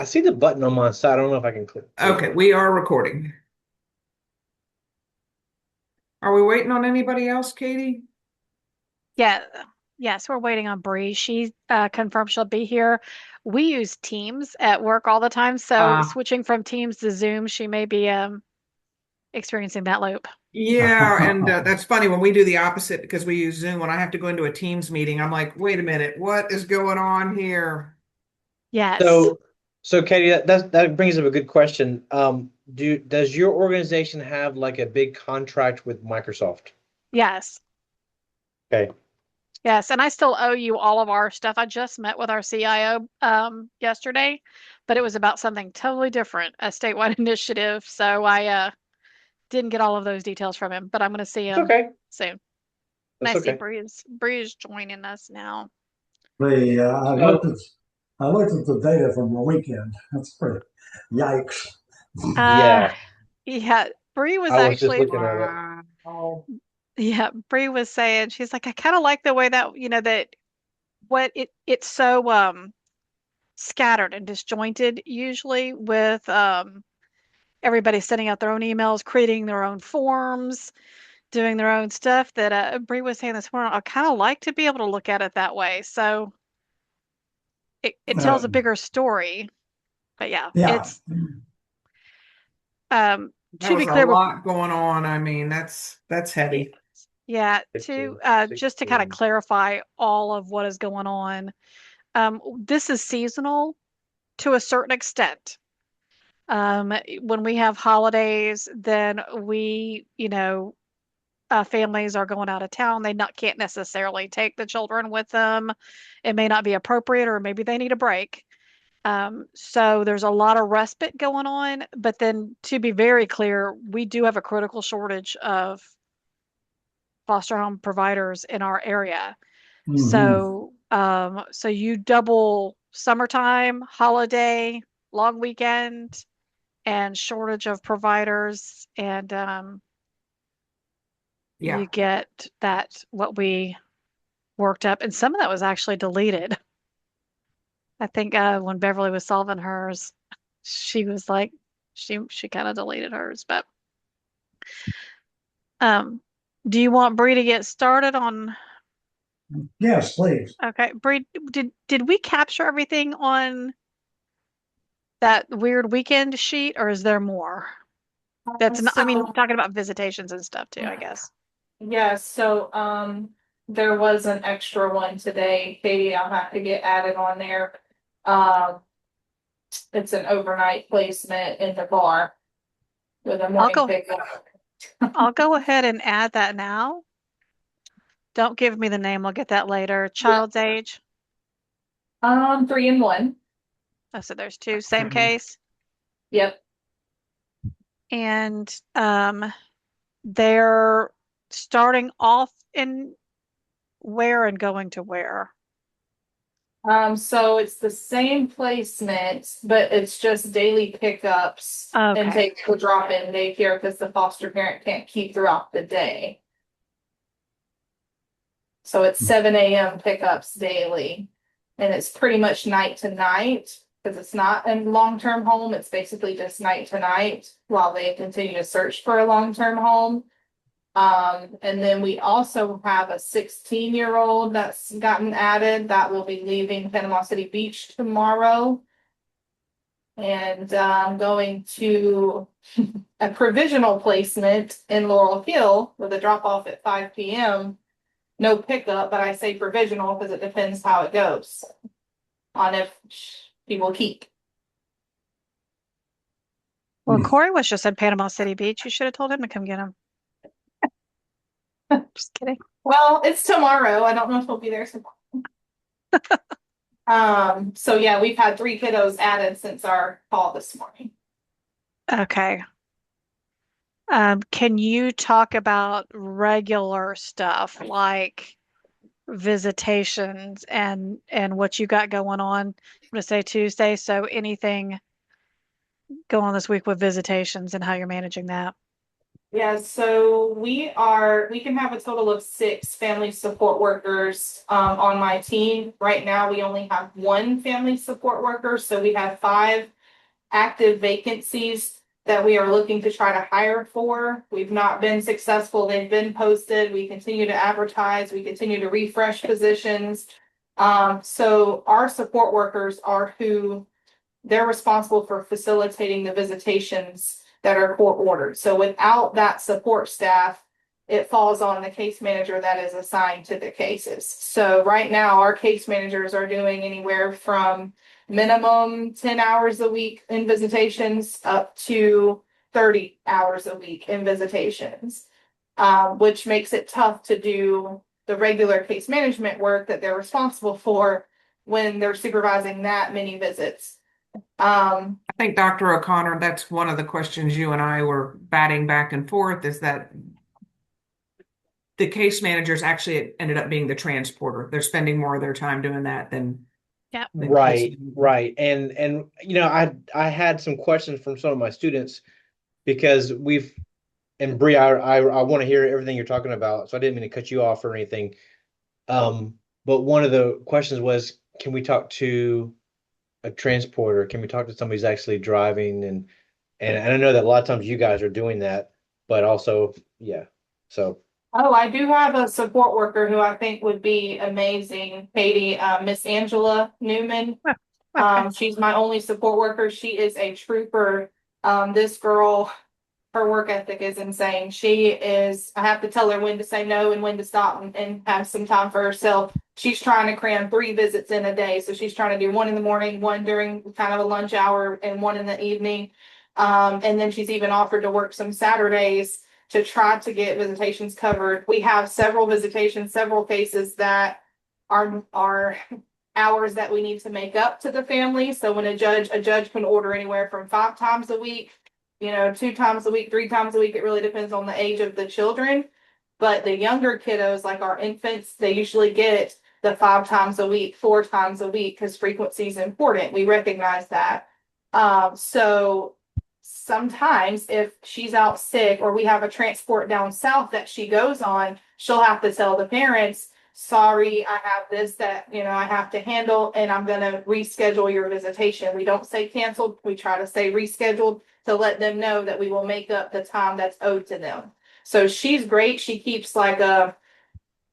I see the button on my side. I don't know if I can click Okay, it. we are recording. Are we waiting on anybody else, Katie? Yeah, yes, we're waiting on Bree. She confirmed she'll be here. We use Teams at work all the time, so Uh, switching from Teams to Zoom, she may be experiencing that loop. yeah, and that's funny when we do the opposite because we use Zoom. When I have to go into a Teams meeting, I'm like, wait a minute, what is going on here? Yes, So, so Katie, that brings up a good question. Does your organization have like a big contract with Microsoft? yes, Okay. yes. And I still owe you all of our stuff. I just met with our CIO yesterday, but it was about something totally different, a statewide initiative. So I didn't get all of those details from him, but I'm going to see It's him okay. soon. And That's I see okay. Bree is joining us now. The So, I looked at the data from the weekend. That's pretty yikes. Uh, yeah, yeah, Bree was I was just actually, looking at it. Wow. yeah, Bree was saying, she's like, I kind of like the way that, that what it's so scattered and disjointed usually with everybody sending out their own emails, creating their own forms, doing their own stuff that Bree was saying this morning. I kind of like to be able to look at it that way. So it tells Uh, a bigger story. But yeah, yeah, it's That to be was a clear, lot going on. I mean, that's yeah, heavy. yeah, to 15, just to kind of 16. clarify all of what is going on. This is seasonal to a certain extent. When we have holidays, then families are going out of town. They not can't necessarily take the children with them. It may not be appropriate, or maybe they need a break. So there's a lot of respite going on. But then, to be very clear, we do have a critical shortage of foster home providers in our area. hmm. So you double summertime, holiday, long weekend, and shortage of providers, and Yeah. you get that what we worked up, and some of that was actually deleted. I think when Beverly was solving hers, she was like, she kind of deleted hers. But um, do you want Bree to get started on? Yes, please. Okay, Bree, did we capture everything on that weird weekend sheet, or is there more? That's not, I mean, So talking about visitations and stuff too, I guess. yeah, so there was an extra one today. Katie, I'll have to get added on there. Um it's an overnight placement in the bar with a I'll morning go, pickup. I'll go ahead and add that now. Don't give me the name, I'll get that later. Child's age. 3 and 1. Oh, so there's two, same case. Yep. And they're starting off in where and going to where? So it's the same placement, but it's just daily pickups and Okay. take the drop-in daycare because the foster parent can't keep throughout the day. So it's 7 a.m. pickups daily. And it's pretty much night to night because it's not a long-term home. It's basically just night to night while they continue to search for a long-term home. And then we also have a 16-year-old that's gotten added that will be leaving Panama City Beach tomorrow. And going to a provisional placement in Laurel Hill with a drop off at 5 p.m. No pickup, but I say provisional because it depends how it goes on if he will keep. Well, Corey was just in Panama City Beach. You should have told him to come get him. Just kidding. Well, it's tomorrow. I don't know if he'll be there tomorrow. So yeah, we've had 3 kiddos added since our call this morning. Okay. Can you talk about regular stuff like visitations and what you got going on? I'm gonna say Tuesday, so anything going on this week with visitations and how you're managing that? Yeah, so we can have a total of 6 family support workers on my team. Right now, we only have 1 family support worker, so we have 5 active vacancies that we are looking to try to hire for. We've not been successful. They've been posted. We continue to advertise. We continue to refresh positions. So our support workers are who they're responsible for facilitating the visitations that are court ordered. So without that support staff, it falls on the case manager that is assigned to the cases. So right now, our case managers are doing anywhere from minimum 10 hours a week in visitations up to 30 hours a week in visitations, which makes it tough to do the regular case management work that they're responsible for when they're supervising that many visits. I think Dr. O'Connor, that's one of the questions you and I were batting back and forth, is that the case managers actually ended up being the transporter. They're spending more of their time doing that than Right, right. And you know, I had some questions from some of my students because and Bree, I want to hear everything you're talking about, so I didn't mean to cut you off or anything. But one of the questions was, can we talk to a transporter? Can we talk to somebody who's actually driving? And I know that a lot of times you guys are doing that, but also, yeah. So Oh, I do have a support worker who I think would be amazing, Katie, Miss Angela Newman. She's my only support worker. She is a trooper. This girl, her work ethic is insane. I have to tell her when to say no and when to stop and have some time for herself. She's trying to cram 3 visits in a day. So she's trying to do 1 in the morning, 1 during kind of a lunch hour, and 1 in the evening. And then she's even offered to work some Saturdays to try to get visitations covered. We have several visitations, several cases that are hours that we need to make up to the family. So when a judge can order anywhere from 5 times a week, 2 times a week, 3 times a week. It really depends on the age of the children. But the younger kiddos, like our infants, they usually get the 5 times a week, 4 times a week, because frequency is important. We recognize that. So sometimes if she's out sick or we have a transport down south that she goes on, she'll have to tell the parents, sorry, I have this that, I have to handle, and I'm going to reschedule your visitation. We don't say canceled. We try to say rescheduled to let them know that we will make up the time that's owed to them. So she's great. She keeps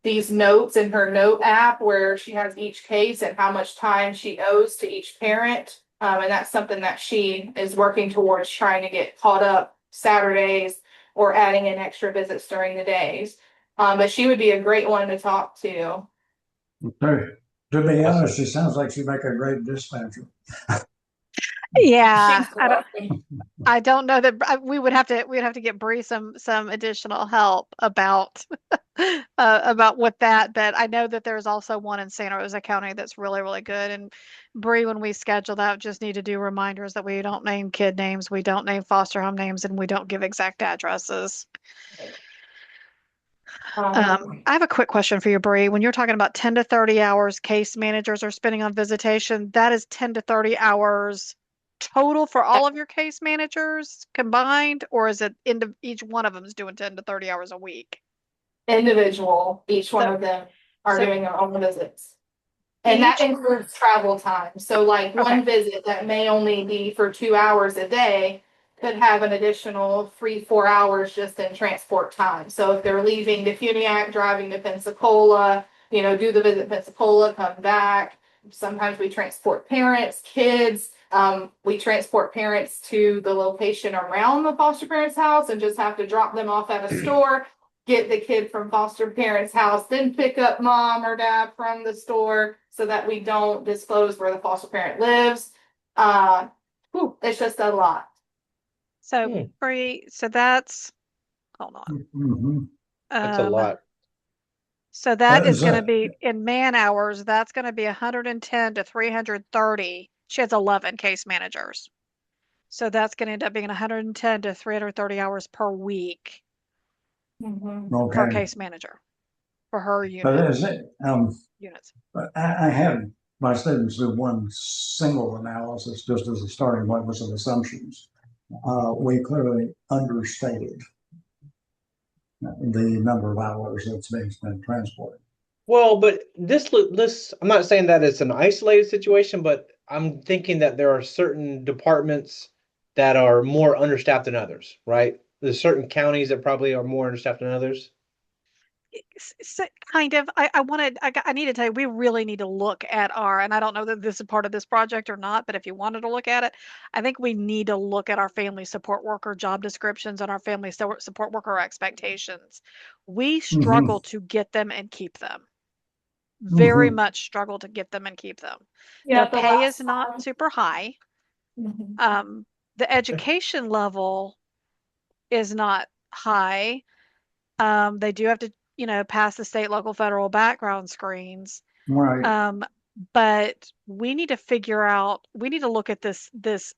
these notes in her note app where she has each case and how much time she owes to each parent. And that's something that she is working towards, trying to get caught up Saturdays or adding in extra visits during the days. But she would be a great one to talk to. Okay. To be honest, it sounds like she'd make a great dispatcher. Yeah, She's I don't know that we'd have to get Bree some additional help about about what that, but I know that there's also one in Santa Rosa County that's really, really good. And Bree, when we schedule that, just need to do reminders that we don't name kid names, we don't name foster home names, and we don't give exact addresses. I have a quick question for you, Bree. When you're talking about 10 to 30 hours case managers are spending on visitation, that is 10 to 30 hours total for all of your case managers combined, or is it each one of them is doing 10 to 30 hours a week? Individual, each one of them are doing their own visits. And that includes travel time. So one visit that may only be for 2 hours a day could have an additional 3-4 hours just in transport time. So if they're leaving to Funiac, driving to Pensacola, do the visit in Pensacola, come back. Sometimes we transport parents, kids. We transport parents to the location around the foster parent's house and just have to drop them off at a store, get the kid from foster parent's house, then pick up mom or dad from the store so that we don't disclose where the foster parent lives. It's just a lot. So Bree, so that's, hold on. Mm-hmm. That's a lot. So that is going to be in man hours. That's going to be 110 to 330. She has 11 case managers. So that's going to end up being 110 to 330 hours per week per case manager for her unit. But is it, units. I had my students do one single analysis just as a starting point with some assumptions. We clearly understated the number of hours that's being spent transporting. Well, but this, I'm not saying that it's an isolated situation, but I'm thinking that there are certain departments that are more understaffed than others, right? There's certain counties that probably are more understaffed than others. Kind of. I need to tell you, we really need to look at our, and I don't know that this is part of this project or not, but if you wanted to look at it, I think we need to look at our family support worker job descriptions and our family support worker expectations. We Mm-hmm. struggle to get them and keep them. Very Mm-hmm. much struggle to get them and keep them. Yeah, Their the pay is last not time. super high. Mhm. The education level is not high. They do have to, pass the state, local, federal background screens. Right. Um, but we need to figure out, we need to look at this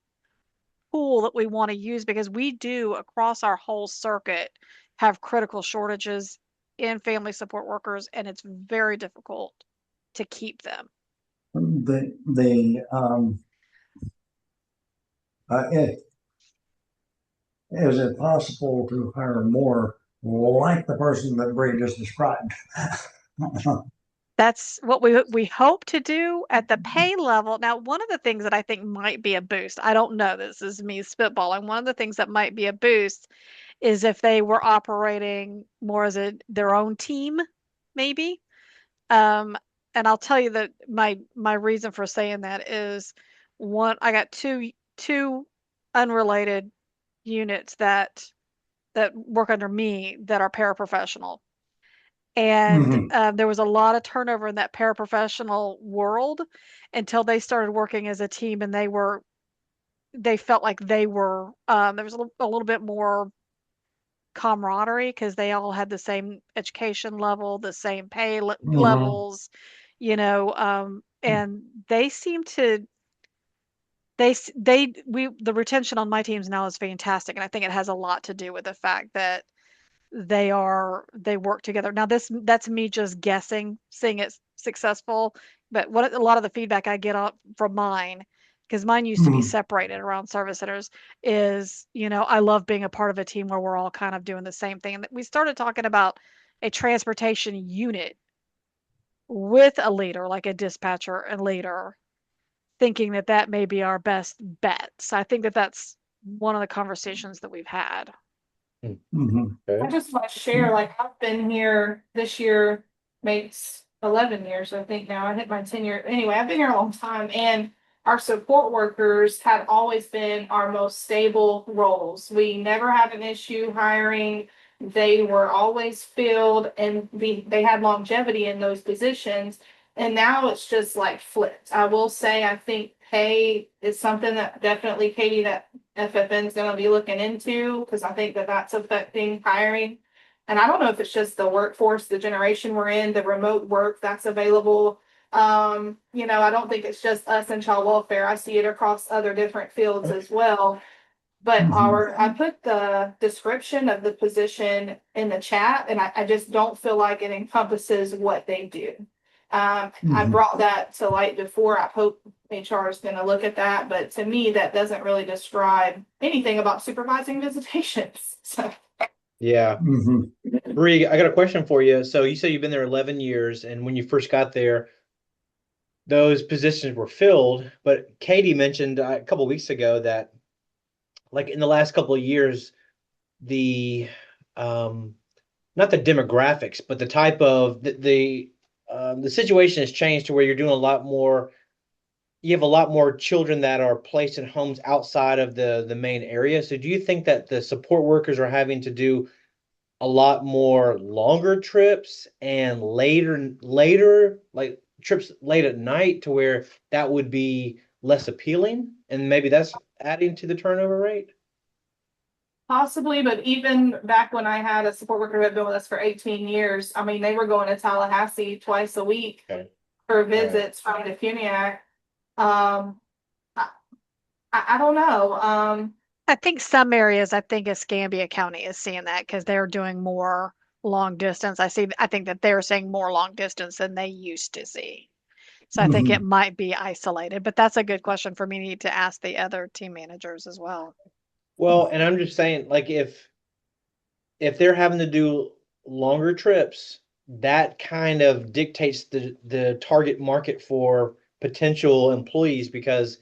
pool that we want to use because we do across our whole circuit have critical shortages in family support workers, and it's very difficult to keep them. The it, is it possible to hire more like the person that Bree just described? That's what we hope to do at the pay level. Now, one of the things that I think might be a boost, I don't know, this is me spitballing. One of the things that might be a boost is if they were operating more as their own team, maybe. Um, and I'll tell you that my reason for saying that is one, I got two unrelated units that work under me that are paraprofessional. And Mm-hmm. there was a lot of turnover in that paraprofessional world until they started working as a team, and they felt like they were there was a little bit more camaraderie because they all had the same education level, the same pay Mm-hmm. levels, and they seem to the retention on my teams now is fantastic, and I think it has a lot to do with the fact that they work together. Now that's me just guessing, seeing it successful, but what a lot of the feedback I get from mine, because mine used to be Mm-hmm. separated around service centers, is, I love being a part of a team where we're all kind of doing the same thing. And we started talking about a transportation unit with a leader, like a dispatcher and leader, thinking that that may be our best bet. So I think that that's one of the conversations that we've had. Mm-hmm. I Okay. just want to share, like, I've been here this year, makes 11 years, I think now. I hit my 10 year. Anyway, I've been here a long time, and our support workers had always been our most stable roles. We never had an issue hiring. They were always filled, and they had longevity in those positions. And now it's just like flipped. I will say, I think pay is something that definitely, Katie, that FFN is going to be looking into, because I think that that's affecting hiring. And I don't know if it's just the workforce, the generation we're in, the remote work that's available. I don't think it's just us in child welfare. I see it across other different fields as well. But Mm-hmm. I put the description of the position in the chat, and I just don't feel like it encompasses what they do. I Mm-hmm. brought that to light before. I hope HR is going to look at that, but to me, that doesn't really describe anything about supervising visitations. So, Yeah. Mm-hmm. Bree, I got a question for you. So you say you've been there 11 years, and when you first got there, those positions were filled. But Katie mentioned a couple weeks ago that, like in the last couple of years, the um, not the demographics, but the type of the situation has changed to where you're doing a lot more. You have a lot more children that are placed in homes outside of the main area. So do you think that the support workers are having to do a lot more longer trips and later like trips late at night to where that would be less appealing and maybe that's adding to the turnover rate? possibly, but even back when I had a support worker who had been with us for 18 years, I mean, they were going to Tallahassee twice a week Okay. for All right. visits from the Puniac. Um, I, I don't know. I think some areas, I think Escambia County is seeing that because they're doing more long distance. I think that they're seeing more long distance than they used to see. So I think Mm-hmm. it might be isolated, but that's a good question for me to ask the other team managers as well. Well, and I'm just saying, like, if they're having to do longer trips, that kind of dictates the target market for potential employees, because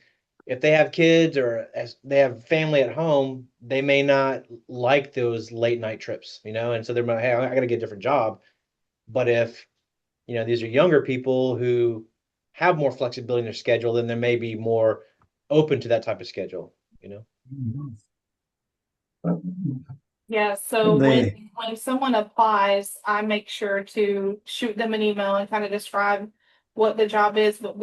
if they have kids or as they have family at home, they may not like those late night trips, and so they're like, hey, I got to get a different job. But if, these are younger people who have more flexibility in their schedule, then they may be more open to that type of schedule. Yeah, so They, when someone applies, I make sure to shoot them an email and kind of describe what the job is. But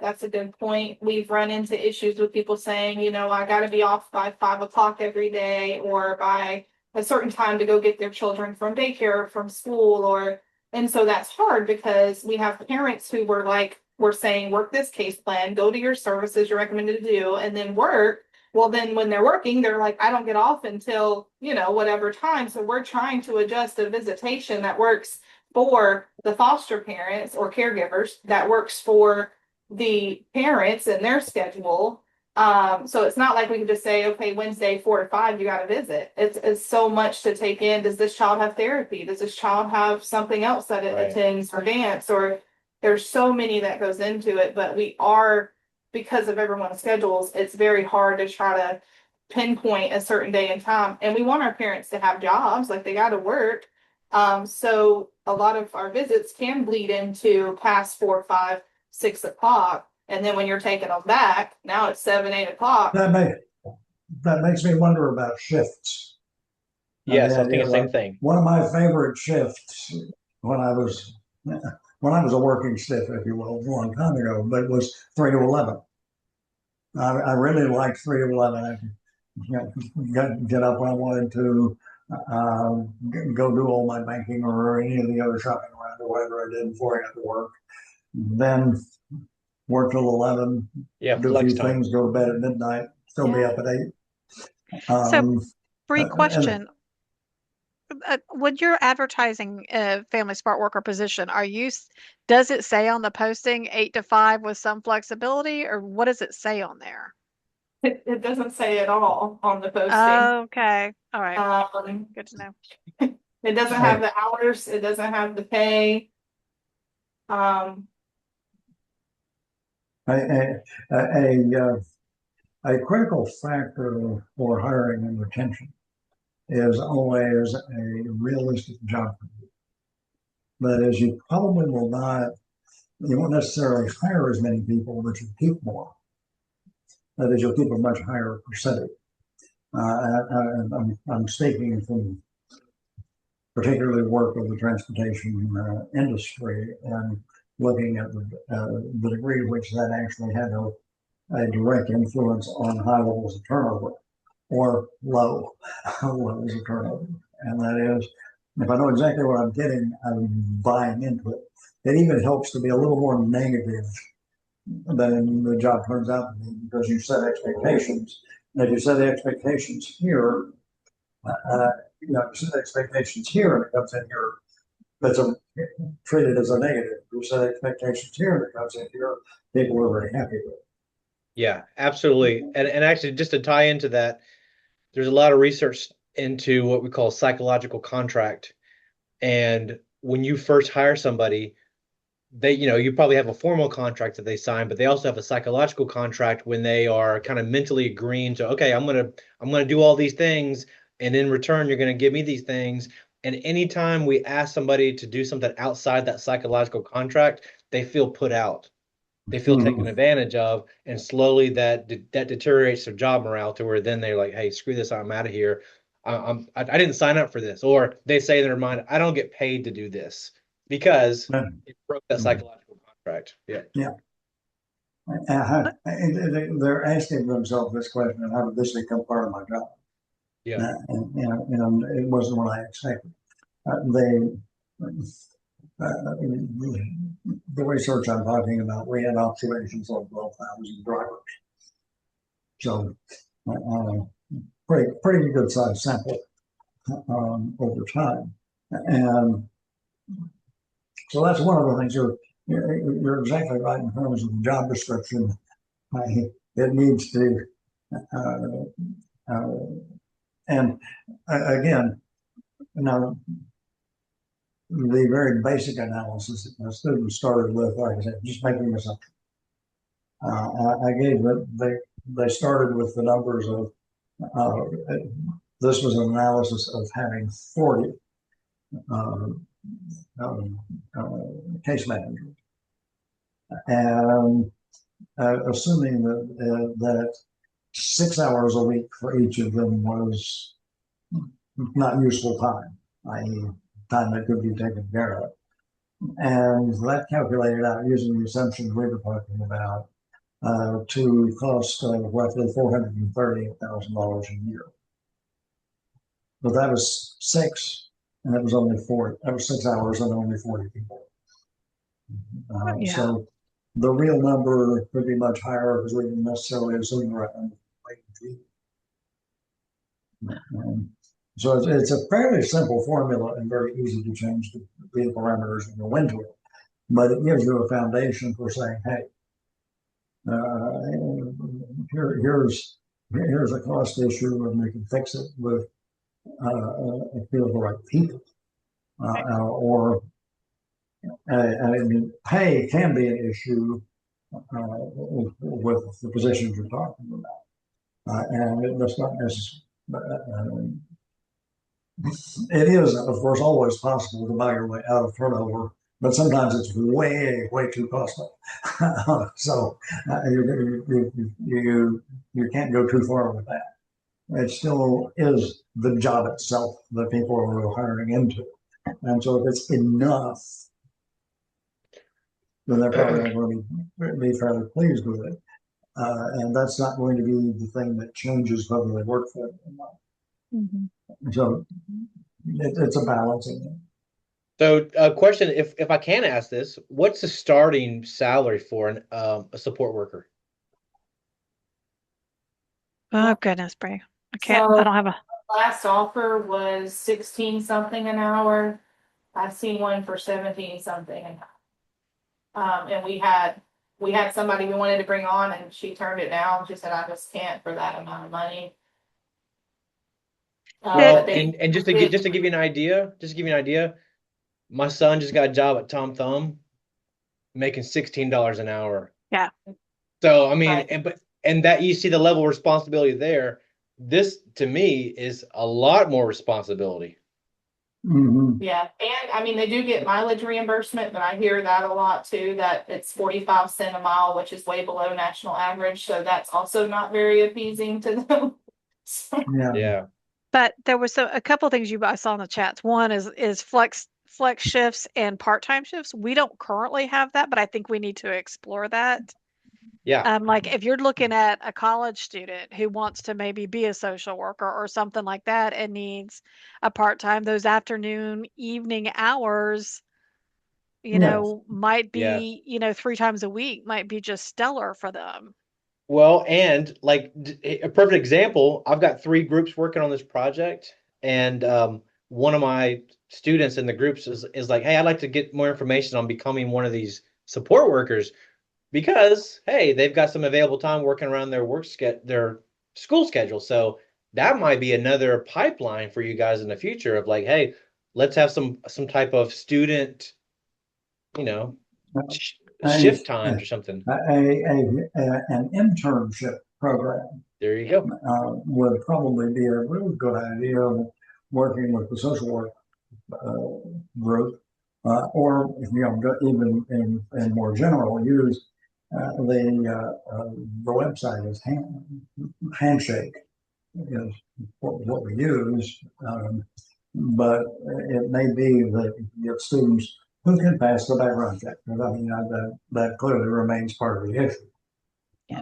that's a good point. We've run into issues with people saying, I got to be off by 5 o'clock every day or by a certain time to go get their children from daycare or from school, and so that's hard because we have parents who we're saying, work this case plan, go to your services you're recommended to do, and then work. Well, then when they're working, they're like, I don't get off until, whatever time. So we're trying to adjust a visitation that works for the foster parents or caregivers, that works for the parents and their schedule. So it's not like we can just say, okay, Wednesday 4 to 5, you got to visit. It's so much to take in. Does this child have therapy? Does this child have something else that it Right. attends or dance? Or there's so many that goes into it, but because of everyone's schedules, it's very hard to try to pinpoint a certain day and time. And we want our parents to have jobs, like they got to work. So a lot of our visits can bleed into past 4, 5, 6 o'clock. And then when you're taking them back, now it's 7, 8 o'clock. that makes me wonder about shifts. Yes, I was Yeah, thinking the same like, thing. one of my favorite shifts when I was a working stiff, if you will, a long time ago, but it was 3 to 11. I really liked 3 to 11. I could get up when I wanted to, go do all my banking or any of the other shopping around or whatever I did before I got to work. Then work till 11, Yeah, do a flex few time. things, go to bed at midnight, still be Yeah. up at 8. So, Bree, and question. When you're advertising a family smart worker position, does it say on the posting 8 to 5 with some flexibility, or what does it say on there? It doesn't say it all on the posting. Okay. All right. Good to know. It doesn't have the hours. It doesn't have the pay. a, a critical factor for hiring and retention is always a realistic job. But as you probably will not, you won't necessarily hire as many people, but you keep more. That is, you'll keep a much higher percentage. I'm speaking from particularly work of the transportation industry and looking at the degree to which that actually had a direct influence on high levels of turnover or low levels of turnover. And that is, if I know exactly what I'm getting, I'm buying into it. It even helps to be a little more negative than the job turns out to be, because you set expectations. And if you set the expectations here, you set expectations here and it comes in here, that's treated as a negative. You set expectations here and it comes in here, people are very happy with it. Yeah, absolutely. And actually, just to tie into that, there's a lot of research into what we call psychological contract. And when you first hire somebody, you probably have a formal contract that they sign, but they also have a psychological contract when they are kind of mentally agreeing to, okay, I'm gonna do all these things, and in return, you're gonna give me these things. And anytime we ask somebody to do something outside that psychological contract, they feel put out. They feel taken advantage of, and slowly that deteriorates their job morale to where then they're like, hey, screw this, I'm out of here. I didn't sign up for this. Or they say in their mind, I don't get paid to do this because it broke that psychological contract. Yeah. Yeah. They're asking themselves this question: how did this become part of my job? Yeah. And it wasn't what I expected. The research I'm talking about, we had observations of 12,000 drivers, so pretty good sized sample over time, and so that's one of the things. You're exactly right in terms of the job description. It needs to, and again, now, the very basic analysis that my students started with, like I said, just making an assumption. I gave they started with the numbers of, this was an analysis of having 40 case managers. And assuming that 6 hours a week for each of them was not useful time, i.e. time that could be taken care of. And that calculated out using the assumptions we were talking about to cost roughly $430,000 a year. But that was 6, and it was only 4. That was 6 hours and only 40 people. Yeah. So the real number could be much higher because we didn't necessarily assume the right number. So it's a fairly simple formula and very easy to change the parameters and go into it. But it gives you a foundation for saying, hey, here's a cost issue, and we can fix it with a few of the right people. Or I mean, pay can be an issue with the positions you're talking about, and it's not necessarily. It is, of course, always possible to buy your way out of turnover, but sometimes it's way too costly. So you can't go too far with that. It still is the job itself that people are hiring into, and so if it's enough, then they're probably going to be fairly pleased with it. And that's not going to be the thing that changes whether they work for it or not. Mm-hmm. So it's a balancing. So, a question, if I can ask this, what's the starting salary for a support worker? Oh goodness, Bray. I can't. So- I don't have a. Last offer was 16 something an hour. I've seen one for 17 something an hour. And we had somebody we wanted to bring on, and she turned it down. She said, I just can't for that amount of money. Well, And just to give you an idea, my son just got a job at Tom Thumb, making $16 an hour. Yeah. So I mean, Right. and that you see the level of responsibility there. This to me is a lot more responsibility. Mm-hmm. Yeah, and I mean, they do get mileage reimbursement, but I hear that a lot too, that it's 45 cents a mile, which is way below national average. So that's also not very appeasing to them. So, Yeah. But there was a couple things I saw in the chats. One is flex shifts and part-time shifts. We don't currently have that, but I think we need to explore that. Yeah. Like if you're looking at a college student who wants to maybe be a social worker or something like that and needs a part-time, those afternoon, evening hours, Yes. might Yeah. be, 3 times a week might be just stellar for them. Well, and like a perfect example, I've got 3 groups working on this project, and one of my students in the groups is like, hey, I'd like to get more information on becoming one of these support workers because hey, they've got some available time working around their their school schedule. So that might be another pipeline for you guys in the future of like, hey, let's have some type of student, shift times or something. An internship program There you go. would probably be a really good idea, working with the social work group, or even in more general use. The website is Handshake is what we use, but it may be that you get students who can pass the background check. I mean, that clearly remains part of the issue. Yeah.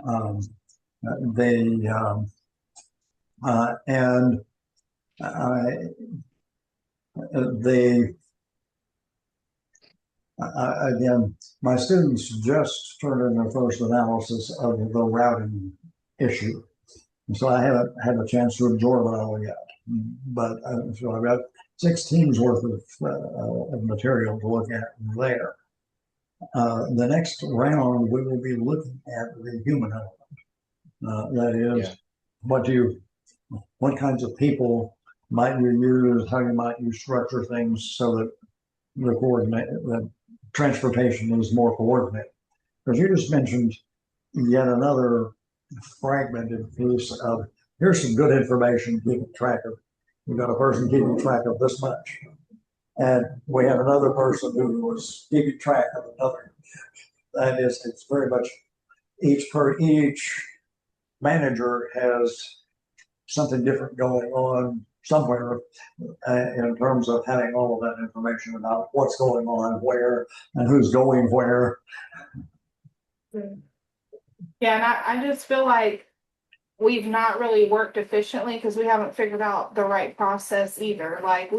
Again, my students just turned in their first analysis of the routing issue. And so I haven't had a chance to absorb it all yet. But so I've got 6 teams worth of material to look at there. The next round, we will be looking at the human element. That is, what kinds of people how you might use structure things so that the transportation is more coordinated. Because you just mentioned yet another fragmented piece of, here's some good information keeping track of. We've got a person keeping track of this much. And we have another person who was keeping track of another. That is, it's very much each manager has something different going on somewhere in terms of having all of that information about what's going on where and who's going where. Yeah, and I just feel like we've not really worked efficiently because we haven't figured out the right process either. Like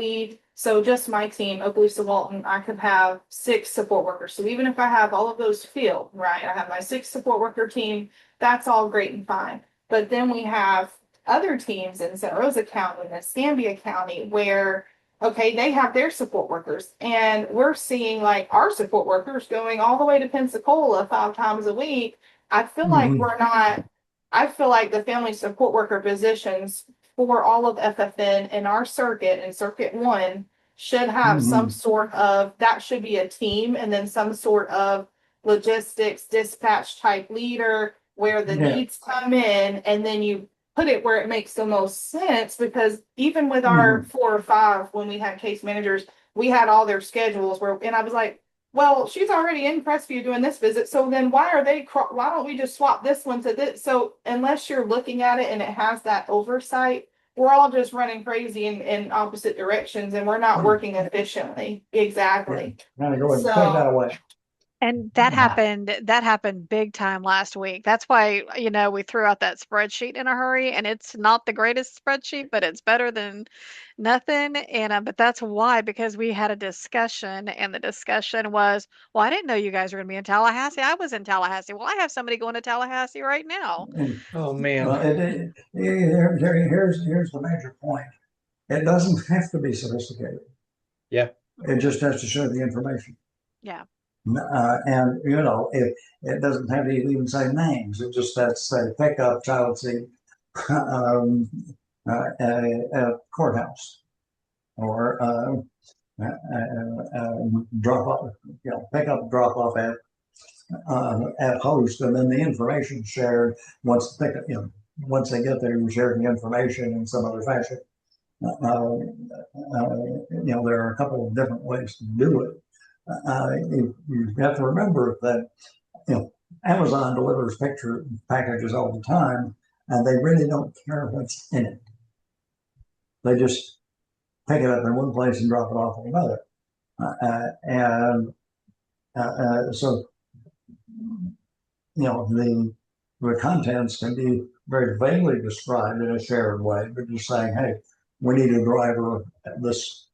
so just my team, Okaloosa Walton, I could have 6 support workers. So even if I have all of those filled, right, I have my 6 support worker team, that's all great and fine. But then we have other teams in Santa Rosa County and Escambia County where, okay, they have their support workers and we're seeing like our support workers going all the way to Pensacola 5 times a week. I feel like I feel like the family support worker positions for all of FFN in our circuit and Circuit 1 should have some sort of, that should be a team and then some sort of logistics dispatch type leader where the needs come in and then you put it where it makes the most sense, because even with our 4 or 5, when we had case managers, we had all their schedules and I was like, well, she's already in Crestview doing this visit. So then why don't we just swap this one to this? So unless you're looking at it and it has that oversight, we're all just running crazy in opposite directions and we're not working efficiently. Exactly. Now go ahead and take that away. And that happened big time last week. That's why, we threw out that spreadsheet in a hurry, and it's not the greatest spreadsheet, but it's better than nothing. And but that's why, because we had a discussion, and the discussion was, well, I didn't know you guys were going to be in Tallahassee. I was in Tallahassee. Well, I have somebody going to Tallahassee right now. Oh man. Here's the major point. It doesn't have to be sophisticated. Yeah. It just has to show the information. Yeah. And it doesn't have to even say names. It just has to say pickup, child seat, a courthouse, or drop off. Pick up, drop off at host, and then the information shared once they get there. You share the information in some other fashion. There are a couple of different ways to do it. You have to remember that Amazon delivers packages all the time, and they really don't care what's in it. They just pick it up in one place and drop it off in another, so the contents can be very vaguely described in a shared way, but just saying, hey, we need a driver at this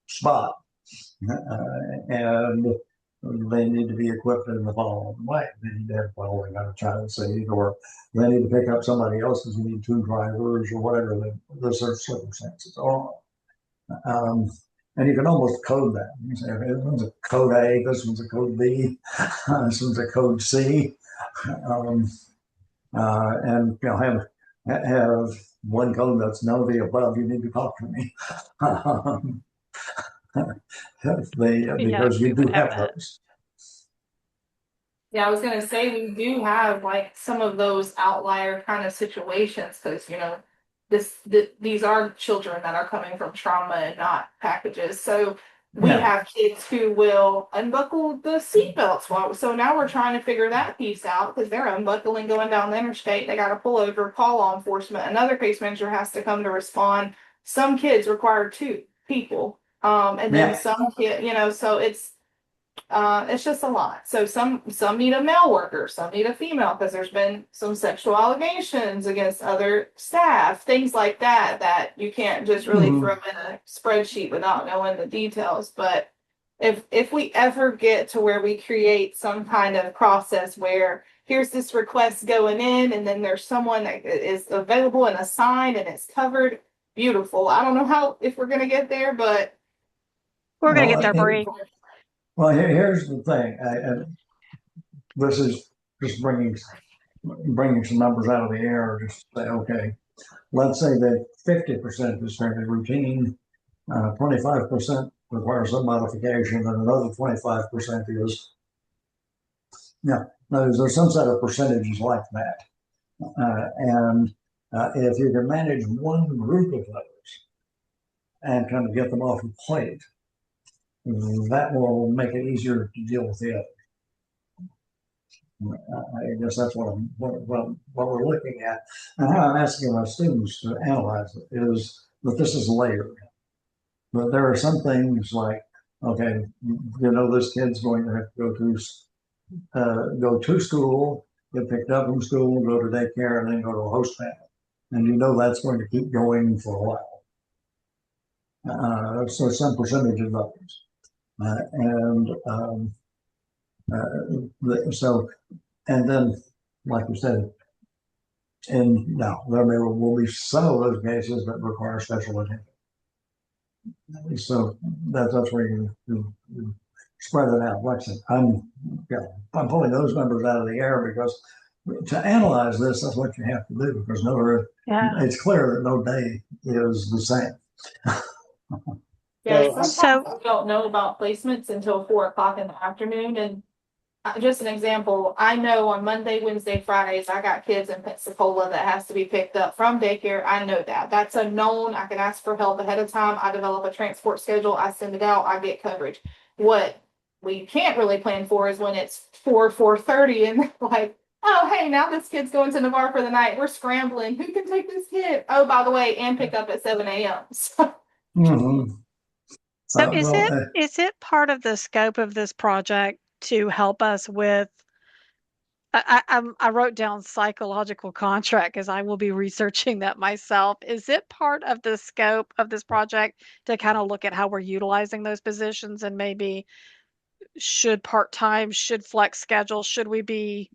spot. And they need to be equipped in the following way. They need to have following on a child seat, or they need to pick up somebody else because we need 2 drivers, or whatever the circumstances are. And you can almost code that. You say, this one's a code A, this one's a code B, this one's a code C, and have one code that's none of the above. You need to talk to me. Because we do have those. Yeah, I was gonna say we do have like some of those outlier kind of situations because these are children that are coming from trauma and not packages. So we have kids who will unbuckle the seatbelts. So now we're trying to figure that piece out because they're unbuckling going down the interstate. They got to pull over, call law enforcement. Another case manager has to come to respond. Some kids require 2 people. And then some kid, so it's just a lot. So some need a male worker, some need a female because there's been some sexual allegations against other staff, things like that you can't just really throw in a spreadsheet without knowing the details. But if we ever get to where we create some kind of process where here's this request going in and then there's someone that is available and assigned and it's covered, beautiful. I don't know if we're going to get there, but we're going to get there, Bree. Well, here's the thing. This is just bringing some numbers out of the air. Just say, okay, let's say that 50% is fairly routine, 25% requires some modification, and another 25% is, yeah, there's some set of percentages like that. And if you can manage one group of those and kind of get them off the plate, that will make it easier to deal with the other. I guess that's what we're looking at, and how I'm asking my students to analyze it is that this is layered. But there are some things like, okay, this kid's going to have to go to school, get picked up from school, go to daycare, and then go to a host family, and that's going to keep going for a while. So some percentage of those, and then, like you said, and now there will be some of those cases that require special attention. So that's where you spread it out. Like I said, I'm pulling those numbers out of the air because to analyze this, that's what you have to do, because it's clear that no day is the same. Yeah, So- sometimes I don't know about placements until 4 o'clock in the afternoon. And just an example, I know on Monday, Wednesday, Fridays, I got kids in Pensacola that has to be picked up from daycare. I know that. That's a known. I can ask for help ahead of time. I develop a transport schedule. I send it out. I get coverage. What we can't really plan for is when it's 4:30 and like, oh, hey, now this kid's going to Navarre for the night. We're scrambling. Who can take this kid? Oh, by the way, and pick up at 7 a.m. Mm-hmm. So is it part of the scope of this project to help us with? I wrote down psychological contract because I will be researching that myself. Is it part of the scope of this project to kind of look at how we're utilizing those positions and maybe should part-time, should flex schedule, should we be?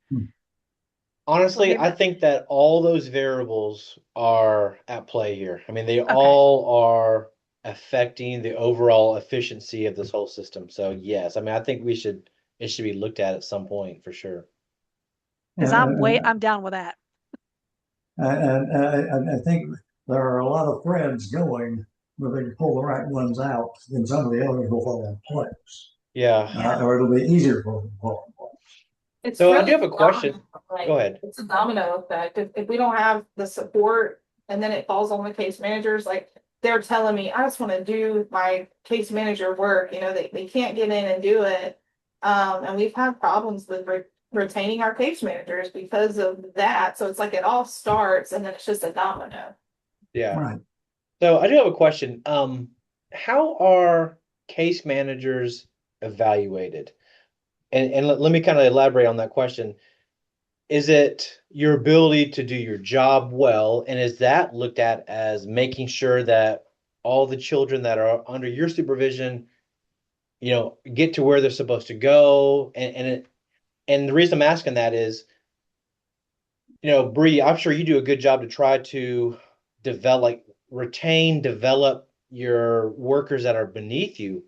Honestly, Okay. I think that all those variables are at play here. I mean, they Okay. all are affecting the overall efficiency of this whole system. So yes, I mean, I think it should be looked at some point for sure. Because I'm down with that. And I think there are a lot of threads going, but they can pull the right ones out, and some of the others will fall in place. Yeah. Or it'll be easier for them to fall in place. It's So I really do have a question. like, Go ahead. it's a domino effect. If we don't have the support and then it falls on the case managers, like they're telling me, I just want to do my case manager work. They can't get in and do it. And we've had problems with retaining our case managers because of that. So it's like it all starts and then it's just a domino. Yeah. Right. So I do have a question. How are case managers evaluated? And let me kind of elaborate on that question. Is it your ability to do your job well? And is that looked at as making sure that all the children that are under your supervision, get to where they're supposed to go? And the reason I'm asking that is, Bree, I'm sure you do a good job to try to develop your workers that are beneath you.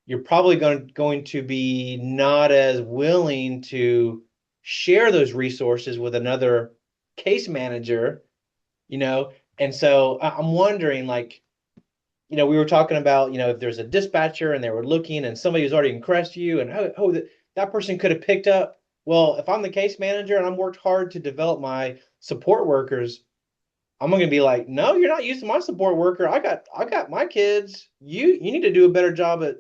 You're probably going to be not as willing to share those resources with another case manager, and so I'm wondering, like, we were talking about, if there's a dispatcher and they were looking and somebody who's already impressed you and that person could have picked up. Well, if I'm the case manager and I'm worked hard to develop my support workers, I'm going to be like, no, you're not using my support worker. I got my kids. You need to do a better job at,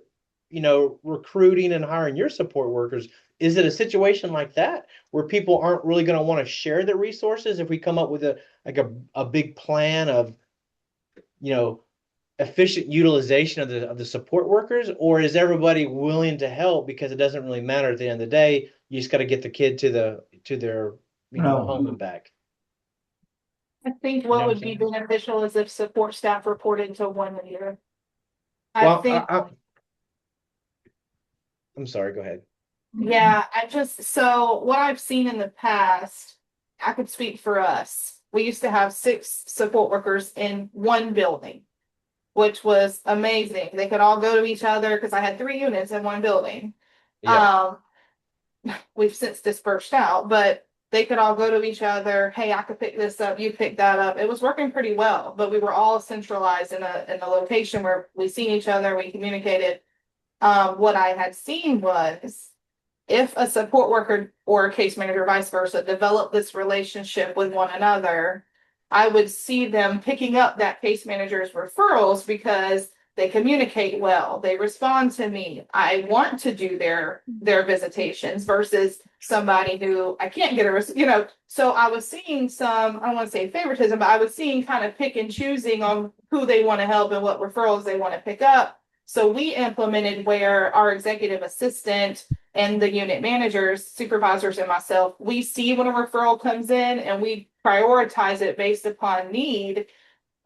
recruiting and hiring your support workers. Is it a situation like that where people aren't really going to want to share the resources if we come up with a big plan of, efficient utilization of the support workers, or is everybody willing to help because it doesn't really matter at the end of the day? You just got to get the kid to their home and back. I think what would be beneficial is if support staff reported to one leader. Well, I'm sorry, go ahead. Yeah, so what I've seen in the past, I could speak for us. We used to have 6 support workers in one building, which was amazing. They could all go to each other because I had 3 units in one building. Yeah. We've since dispersed out, but they could all go to each other. Hey, I could pick this up, you pick that up. It was working pretty well, but we were all centralized in a location where we seen each other, we communicated. What I had seen was if a support worker or a case manager, vice versa, develop this relationship with one another, I would see them picking up that case manager's referrals because they communicate well, they respond to me. I want to do their visitations versus somebody who I can't get so I was seeing some, I don't want to say favoritism, but I was seeing kind of pick and choosing on who they want to help and what referrals they want to pick up. So we implemented where our executive assistant and the unit managers, supervisors, and myself, we see when a referral comes in and we prioritize it based upon need.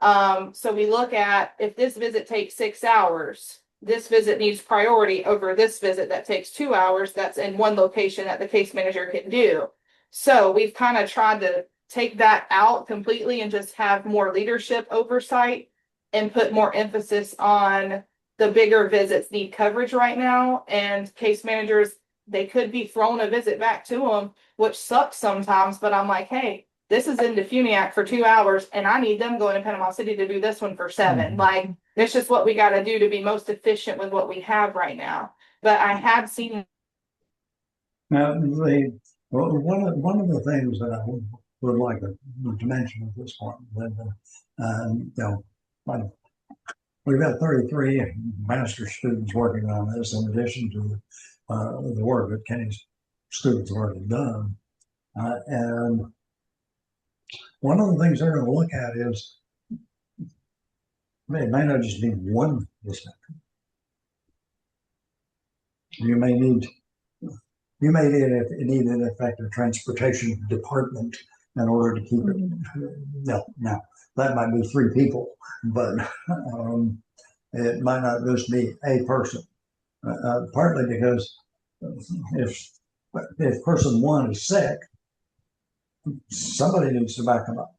So we look at if this visit takes 6 hours, this visit needs priority over this visit that takes 2 hours. That's in one location that the case manager can do. So we've kind of tried to take that out completely and just have more leadership oversight and put more emphasis on the bigger visits need coverage right now. And case managers, they could be thrown a visit back to them, which sucks sometimes. But I'm like, hey, this is in Defuniak for 2 hours and I need them going to Panama City to do this one for 7. Like, it's just what we got to do to be most efficient with what we have right now. But I have seen. Now, one of the things that I would like to mention at this point, that, we've got 33 master's students working on this in addition to the work that Kenny's students have already done. And one of the things they're going to look at is, it may not just be one dispatcher. You may need an effective transportation department in order to keep it. No, now that might be 3 people, but it might not just be a person. Partly because if person 1 is sick, somebody needs to back them up.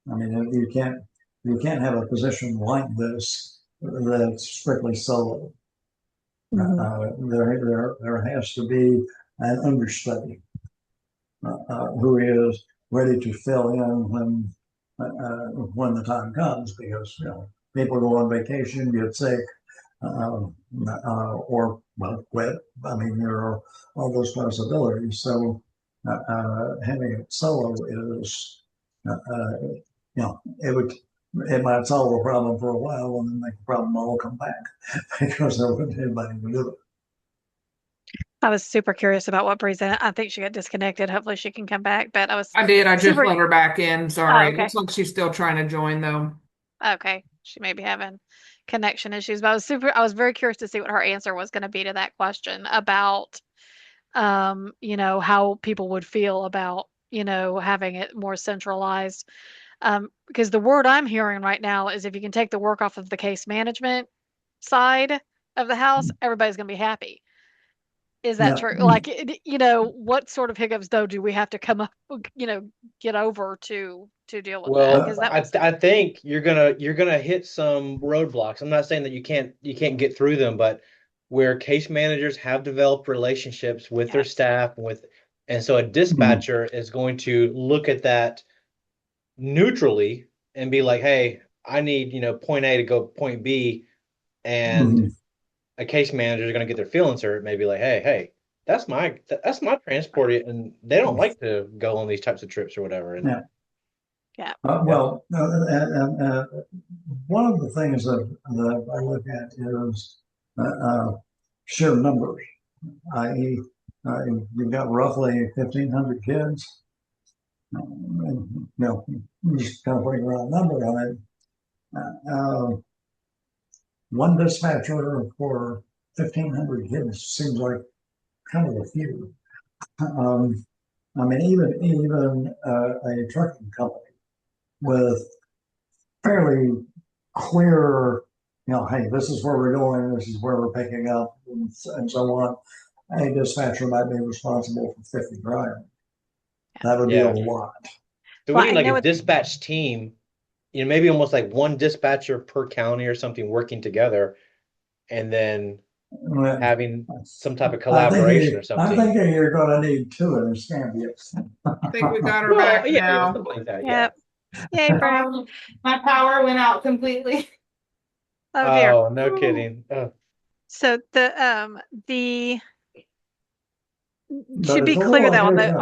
I mean, you can't have a position like this that's strictly solo. There has to be an understudy who is ready to fill in when the time comes, because people go on vacation, get sick, or quit. I mean, there are all those possibilities. So having it solo is, it might solve a problem for a while and then make the problem all come back because there wasn't anybody to do it. I was super curious about what Bree's in. I think she got disconnected. Hopefully she can come back. But I did. I just super... let her back in. Sorry. Oh, okay. Looks like she's still trying to join though. Okay. She may be having connection issues, but I was very curious to see what her answer was going to be to that question about, how people would feel about, having it more centralized. Because the word I'm hearing right now is if you can take the work off of the case management side of the house, everybody's going to be happy. Is that true? Like, what sort of hiccups though do we have to come up, get over to deal with that? Well, Because I think you're gonna hit some roadblocks. I'm not saying that you can't get through them, but where case managers have developed relationships with their staff and so a dispatcher is going to look at that neutrally and be like, hey, I need, point A to go point B, and a case manager is going to get their feelings hurt, maybe like, hey, that's my transport, and they don't like to go on these types of trips or whatever. And one of the things that I look at is sheer numbers, i.e., you've got roughly 1,500 kids. Just kind of putting a round number on it. One dispatcher for 1,500 kids seems like kind of a few. I mean, even a trucking company with fairly clear, hey, this is where we're going, this is where we're picking up, and so on. A dispatcher might be responsible for 50 drivers. That would be a lot. So we need like a dispatch team, maybe almost like one dispatcher per county or something working together, and then Well, having some type of I think collaboration or I'm something. thinking you're going to need two in a Scambia. I think we got her Well, back yeah, now. something like that. Yep. Yay, Brad. My power went out completely. Oh dear. Oh, no kidding. Oh, So the But to it's be a little clear though, unclear.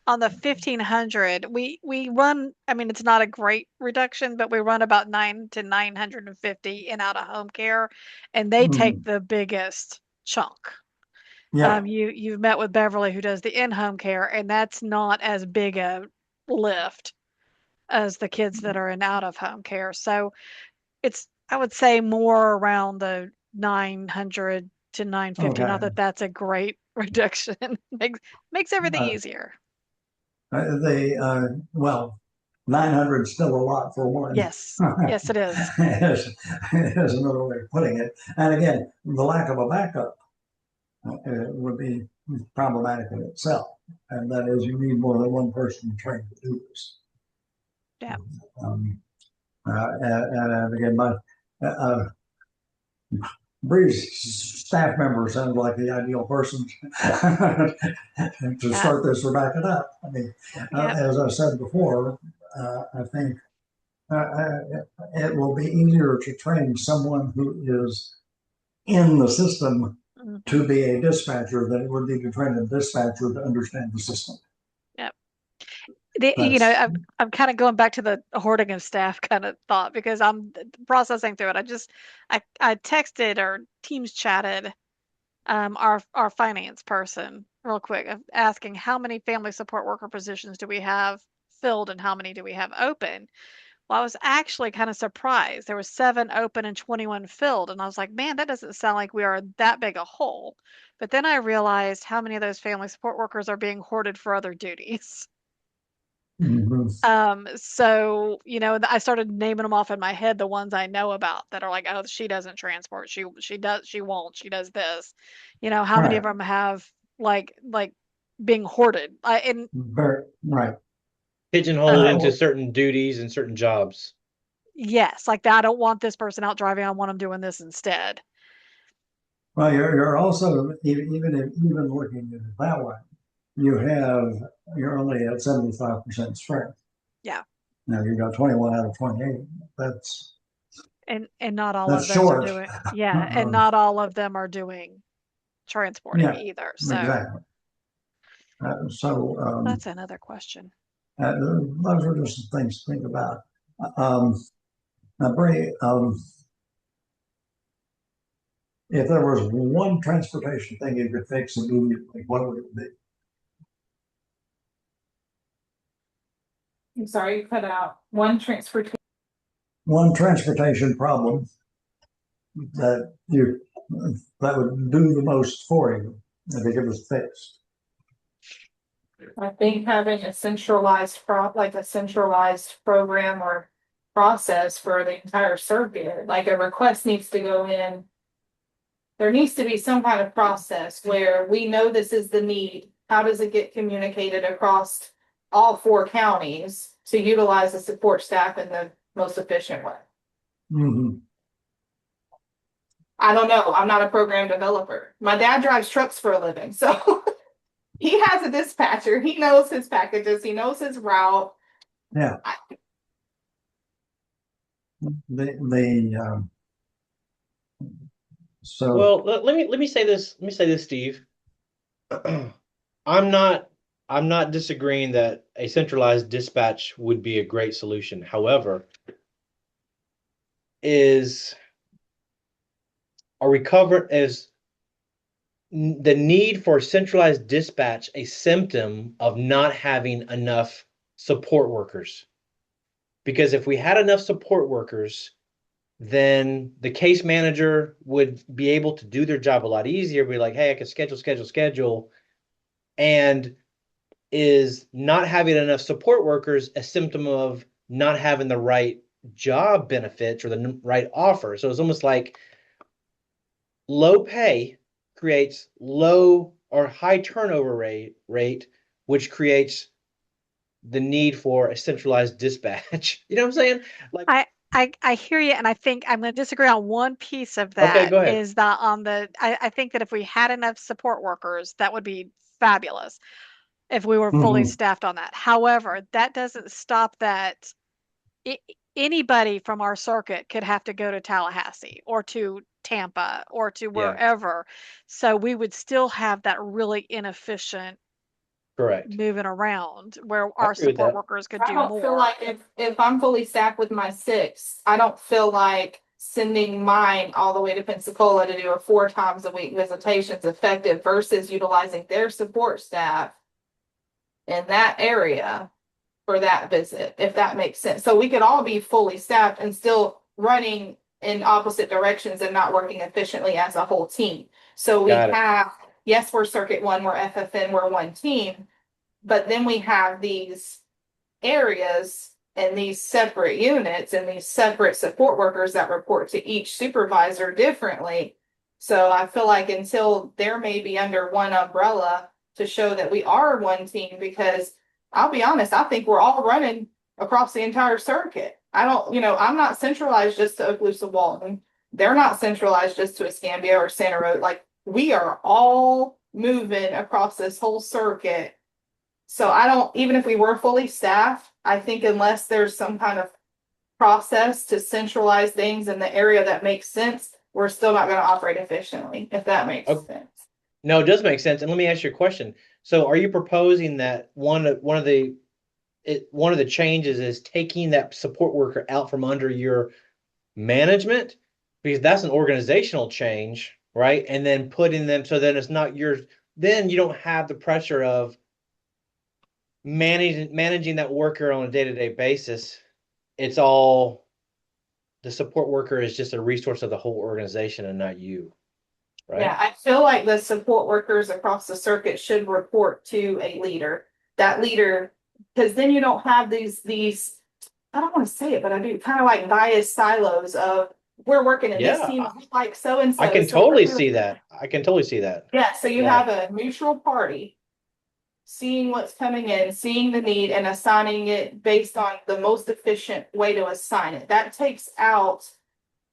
on the 1500, we run, I mean, it's not a great reduction, but we run about 9 to 950 in out of home care, and they take the biggest chunk. Yeah. You've met with Beverly, who does the in-home care, and that's not as big a lift as the kids that are in out of home care. So it's, I would say, more around the 900 to 950. Not Okay. that that's a great reduction. Makes everything easier. Well, 900 is still a lot for one. Yes. Yes, it is. Is another way of putting it. And again, the lack of a backup would be problematic in itself. And that is, you need more than one person trained to do this. Yeah. And again, Bree's staff member sounds like the ideal person to start this or back it up. I mean, as I said before, I think it will be easier to train someone who is in the system to be a dispatcher than it would be to train a dispatcher to understand the system. Yep. I'm kind of going back to the hoarding of staff kind of thought, because I'm processing through it. I texted or Teams chatted our finance person real quick, asking how many family support worker positions do we have filled and how many do we have open. Well, I was actually kind of surprised. There were 7 open and 21 filled, and I was like, man, that doesn't sound like we are that big a hole. But then I realized how many of those family support workers are being hoarded for other duties. So, I started naming them off in my head, the ones I know about that are like, oh, she doesn't transport. She does this. How many of them have like being hoarded? Right. pigeonholed into certain duties and certain jobs. Yes, like that. I don't want this person out driving. I want them doing this instead. Well, you're also even looking at it that way, you're only at 75% strength. Yeah. Now you've got 21 out of 28. That's and not all that's of those short. are doing and not all of them are doing transporting either. So exactly. that's another question. Those are just some things to think about. Now, Bree, if there was one transportation thing you could fix immediately, what would it be? I'm sorry, you cut out. One transportation problem that would do the most for you if it was fixed. I think having a centralized program or process for the entire circuit, like a request needs to go in. There needs to be some kind of process where we know this is the need. How does it get communicated across all 4 counties to utilize the support staff in the most efficient way? I don't know. I'm not a program developer. My dad drives trucks for a living, so he has a dispatcher. He knows his packages. He knows his route. Yeah. So well, let me say this. Let me say this, Steve. I'm not disagreeing that a centralized dispatch would be a great solution. However, is the need for centralized dispatch a symptom of not having enough support workers? Because if we had enough support workers, then the case manager would be able to do their job a lot easier. Be like, hey, I can schedule. And is not having enough support workers a symptom of not having the right job benefits or the right offer? So it's almost like low pay creates low or high turnover rate, which creates the need for a centralized dispatch. You know what I'm saying? I hear you, and I think I'm going to disagree on one piece of Okay, that go ahead. is that I think that if we had enough support workers, that would be fabulous if we were fully Mhm. staffed on that. However, that doesn't stop that I anybody from our circuit could have to go to Tallahassee or to Tampa or to Yeah, wherever. So we would still have that really inefficient correct. moving around where I our agree with support that. workers could I do don't feel more. like if I'm fully staffed with my 6, I don't feel like sending mine all the way to Pensacola to do a 4 times a week visitation is effective versus utilizing their support staff in that area for that visit, if that makes sense. So we could all be fully staffed and still running in opposite directions and not working efficiently as a whole team. So we Got it. have, yes, we're Circuit 1, we're FFN, we're one team, but then we have these areas and these separate units and these separate support workers that report to each supervisor differently. So I feel like until they're maybe under one umbrella to show that we are one team, because I'll be honest, I think we're all running across the entire circuit. I don't, I'm not centralized just to Okaloosa Walton. They're not centralized just to Escambia or Santa Rosa. Like we are all moving across this whole circuit. So I don't, even if we were fully staffed, I think unless there's some kind of process to centralize things in the area that makes sense, we're still not going to operate efficiently, if that makes Oh, sense. no, it does make sense. And let me ask you a question. So are you proposing that one of the changes is taking that support worker out from under your management? Because that's an organizational change, right? And then putting them so then it's not yours. Then you don't have the pressure of managing that worker on a day-to-day basis. It's all the support worker is just a resource of the whole organization and not you, right? Yeah, I feel like the support workers across the circuit should report to a leader. That leader, because then you don't have these, I don't want to say it, but I do kind of like bias silos of we're working in this Yeah, team, like so and I so. can So we're totally doing see that. I can totally see that. yeah, so you Yeah. have a neutral party seeing what's coming in, seeing the need and assigning it based on the most efficient way to assign it. That takes out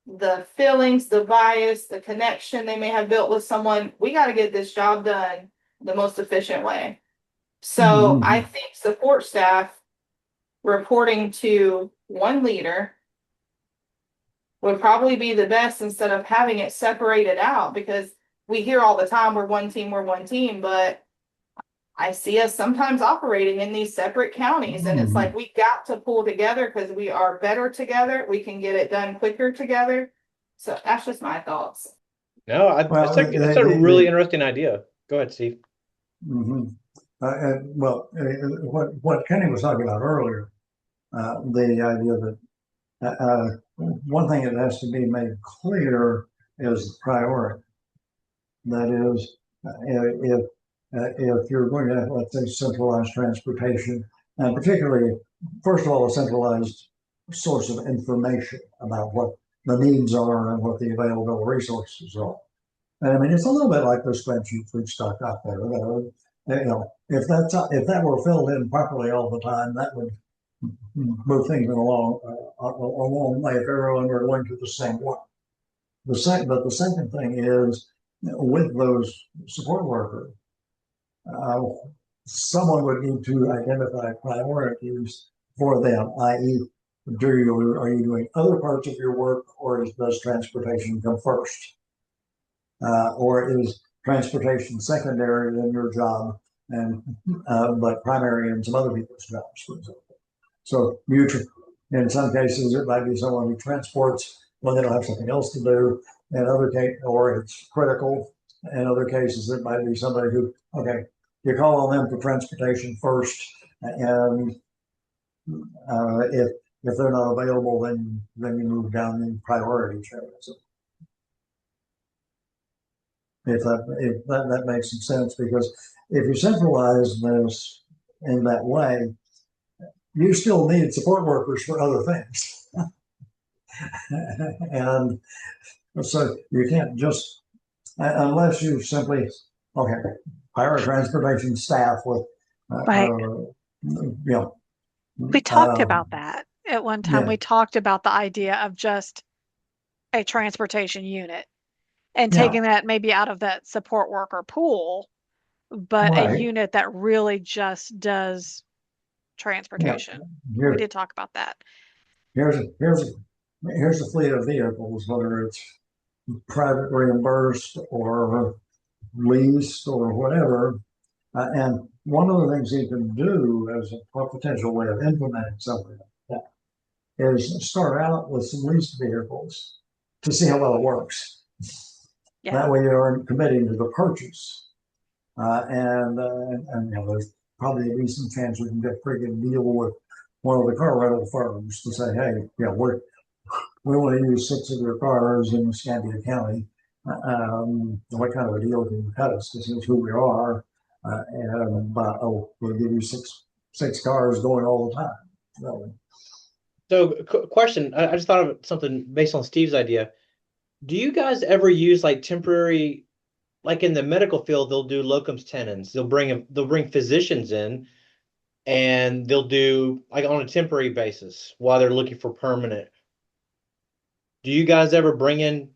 the feelings, the bias, the connection they may have built with someone. We got to get this job done the most efficient way. So I Mhm. think support staff reporting to one leader would probably be the best instead of having it separated out, because we hear all the time we're one team, but I see us sometimes operating in these separate counties, and it's like Mhm. we got to pull together because we are better together. We can get it done quicker together. So that's just my thoughts. No, Well, it's a really interesting idea. Go ahead, Steve. mhm. What Kenny was talking about earlier, the idea that one thing that has to be made clear is priority. That is, if you're going to have, let's say, centralized transportation, and particularly, first of all, a centralized source of information about what the needs are and what the available resources are. And I mean, it's a little bit like the spreadsheet we've stuck out there. If that were filled in properly all the time, that would move things along a long way if everyone were going to the same one. But the second thing is with those support workers, uh, someone would need to identify priorities for them, i.e., are you doing other parts of your work, or does transportation come first? Or is transportation secondary in your job and but primary in some other people's jobs, for example? So mutual. In some cases, it might be someone who transports when they don't have something else to do. In other cases, or it's critical. In other cases, it might be somebody who, okay, you call on them for transportation first, and if they're not available, then you move down in priority chain. So if that makes some sense, because if you centralize this in that way, you still need support workers for other things. And so you can't just, unless you simply, okay, hire a transportation staff with, Right. you know, We talked about that. at one time Yeah. we talked about the idea of just a transportation unit and Yeah. taking that maybe out of that support worker pool, but a Right. unit that really just does Yeah. transportation. We Here, did talk about that. here's a fleet of vehicles, whether it's private reimbursed or leased or whatever. And one of the things you can do as a potential way of implementing something like that is start out with some leased vehicles to see how well it works. Yeah. That way you aren't committing to the purchase. And you know, there's probably a decent chance we can get a pretty good deal with one of the car rental firms to say, hey, yeah, we want to use 6 of your cars in Escambia County. What kind of a deal can you cut us? This is who we are. We'll give you six cars going all the time. So, So, question, I just thought of something based on Steve's idea. Do you guys ever use like temporary, like in the medical field, they'll do locums tenens. They'll bring physicians in and they'll do like on a temporary basis while they're looking for permanent. Do you guys ever bring in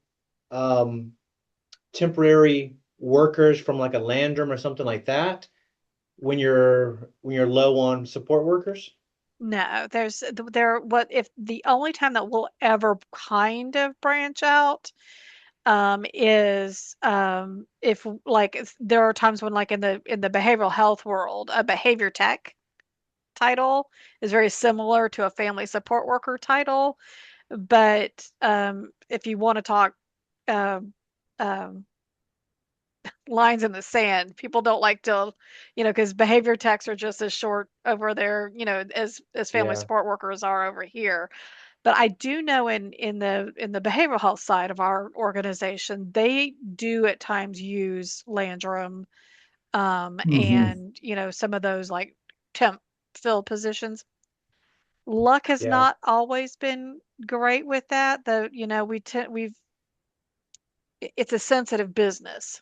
temporary workers from like a Landrum or something like that when you're low on support workers? No, what if the only time that we'll ever kind of branch out is if there are times when like in the behavioral health world, a behavior tech title is very similar to a family support worker title. But if you want to talk um, um, lines in the sand, people don't like to, because behavior techs are just as short over there, as family Yeah. support workers are over here. But I do know in the behavioral health side of our organization, they do at times use Landrum, and some of those like temp fill positions. Luck has Yeah. not always been great with that, though. It's a sensitive business,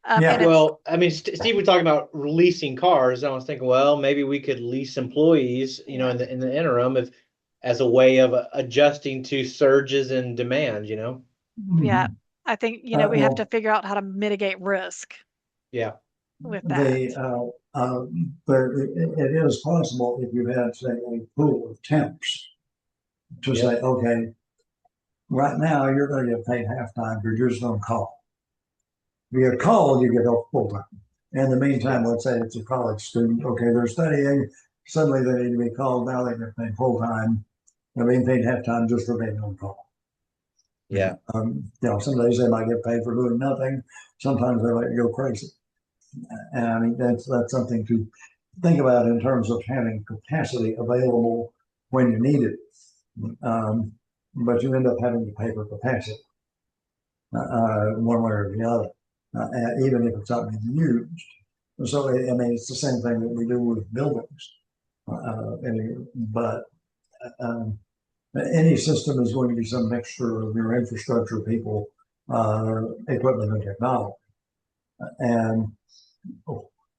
Yeah. and it's Well, I mean, Steve was talking about leasing cars. And I was thinking, well, maybe we could lease employees, yeah. in the interim, if as a way of adjusting to surges in demand. Yeah, I think, we have to well, figure out how to mitigate risk Yeah. with that. it is possible if you had, say, a pool of temps to Yep. say, okay, right now you're going to get paid half time. You're just on call. If you get called, you get off full time. In the meantime, let's say it's a college student. Okay, they're studying. Suddenly they need to be called. Now they get paid full time. They're being paid half time just for being on call. Yeah. Some days they might get paid for doing nothing. Sometimes they might go crazy. And I mean, that's something to think about in terms of having capacity available when you need it. But you end up having to pay for capacity one way or the other, even if it's not being used. So, I mean, it's the same thing that we do with buildings. But any system is going to be some mixture of your infrastructure, people, equipment, and technology. And